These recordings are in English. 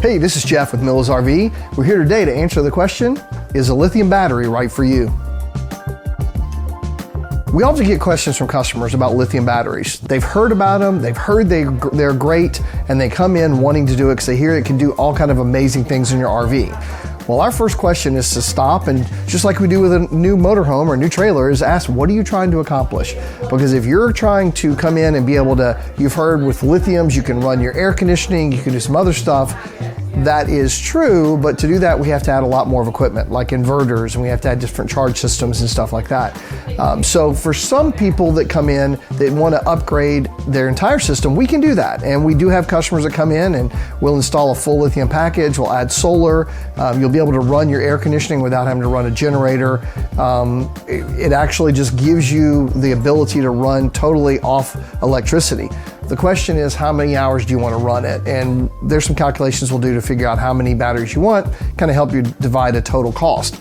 Hey, this is Jeff with Mills RV. We're here today to answer the question, is a lithium battery right for you? We often get questions from customers about lithium batteries. They've heard about them, they've heard they're great, and they come in wanting to do it because they hear it can do all kind of amazing things in your RV. Well, our first question is to stop and, just like we do with a new motorhome or a new trailer, is ask, what are you trying to accomplish? Because if you're trying to come in and be able to, you've heard with lithiums, you can run your air conditioning, you can do some other stuff. That is true, but to do that, we have to add a lot more of equipment, like inverters, and we have to add different charge systems and stuff like that. So for some people that come in that want to upgrade their entire system, we can do that. And we do have customers that come in and we'll install a full lithium package, we'll add solar, you'll be able to run your air conditioning without having to run a generator. It actually just gives you the ability to run totally off electricity. The question is, how many hours do you want to run it? And there's some calculations we'll do to figure out how many batteries you want, kind of help you divide a total cost.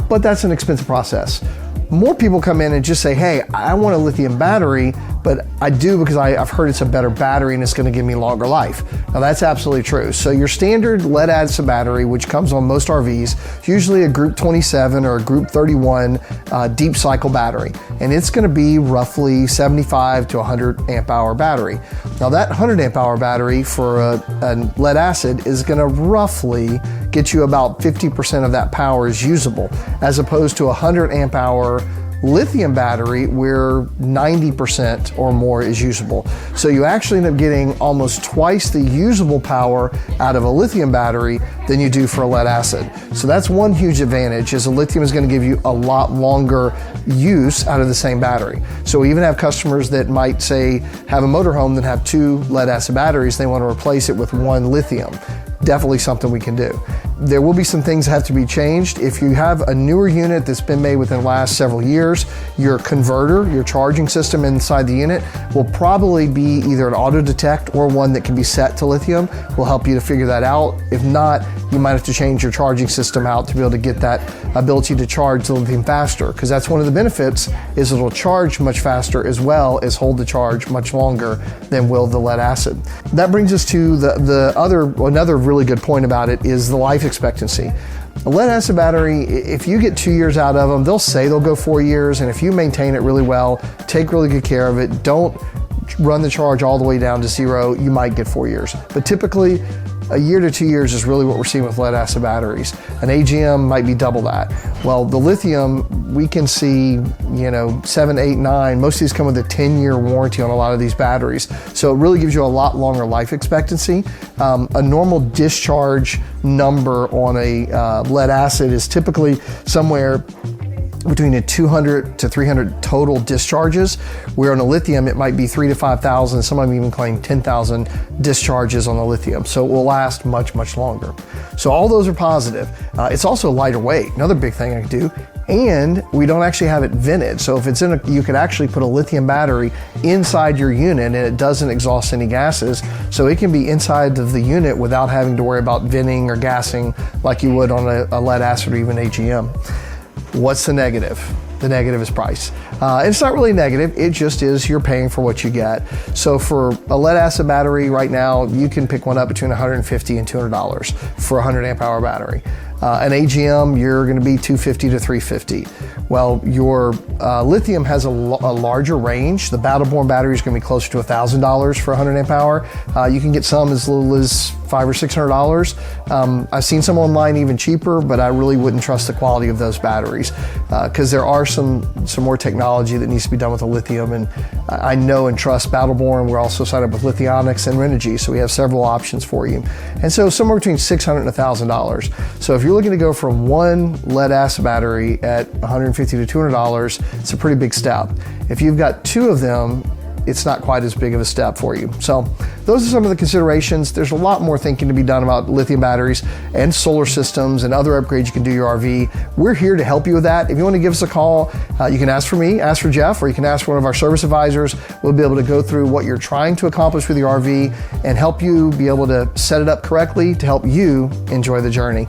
But that's an expensive process. More people come in and just say, hey, I want a lithium battery, but I do because I've heard it's a better battery and it's going to give me longer life. Now that's absolutely true. So your standard lead acid battery, which comes on most RVs, is usually a group 27 or a group 31 deep cycle battery. And it's going to be roughly 75 to 100 amp hour battery. Now that 100 amp hour battery for a lead acid is going to roughly get you about 50% of that power is usable, as opposed to a 100 amp hour lithium battery where 90% or more is usable. So you actually end up getting almost twice the usable power out of a lithium battery than you do for a lead acid. So that's one huge advantage, is a lithium is going to give you a lot longer use out of the same battery. So we even have customers that might say have a motorhome that have two lead acid batteries, they want to replace it with one lithium. Definitely something we can do. There will be some things that have to be changed. If you have a newer unit that's been made within the last several years, your converter, your charging system inside the unit will probably be either an auto detect or one that can be set to lithium. We'll help you to figure that out. If not, you might have to change your charging system out to be able to get that ability to charge the lithium faster, because that's one of the benefits, is it'll charge much faster as well as hold the charge much longer than will the lead acid. That brings us to another really good point about it, is the life expectancy. A lead acid battery, if you get 2 years out of them, they'll say they'll go 4 years, and if you maintain it really well, take really good care of it, don't run the charge all the way down to zero, you might get 4 years. But typically, a year to 2 years is really what we're seeing with lead acid batteries. An AGM might be double that. Well, the lithium, we can see, 7, 8, 9. Most of these come with a 10-year warranty on a lot of these batteries. So it really gives you a lot longer life expectancy. A normal discharge number on a lead acid is typically somewhere between 200 to 300 total discharges, where on a lithium it might be 3,000 to 5,000. Some of them even claim 10,000 discharges on the lithium. So it will last much, much longer. So all those are positive. It's also lighter weight, another big thing I can do. And we don't actually have it vented. So if it's you could actually put a lithium battery inside your unit and it doesn't exhaust any gases. So it can be inside of the unit without having to worry about venting or gassing like you would on a lead acid or even AGM. What's the negative? The negative is price. It's not really negative, it just is you're paying for what you get. So for a lead acid battery right now, you can pick one up between $150 and $200 for a 100 amp hour battery. An AGM, you're going to be $250 to $350. Well, your lithium has a larger range. The Battle-Born battery is going to be closer to $1,000 for 100 amp hour. You can get some as little as $500 or $600. I've seen some online even cheaper, but I really wouldn't trust the quality of those batteries, because there are some more technology that needs to be done with the lithium. And I know and trust Battle-Born. We're also signed up with Lithionics and Renogy, so we have several options for you. And so somewhere between $600 and $1,000. So if you're looking to go from one lead acid battery at $150 to $200, it's a pretty big step. If you've got two of them, it's not quite as big of a step for you. So those are some of the considerations. There's a lot more thinking to be done about lithium batteries and solar systems and other upgrades you can do your RV. We're here to help you with that. If you want to give us a call, you can ask for me, ask for Jeff, or you can ask one of our service advisors. We'll be able to go through what you're trying to accomplish with your RV and help you be able to set it up correctly to help you enjoy the journey.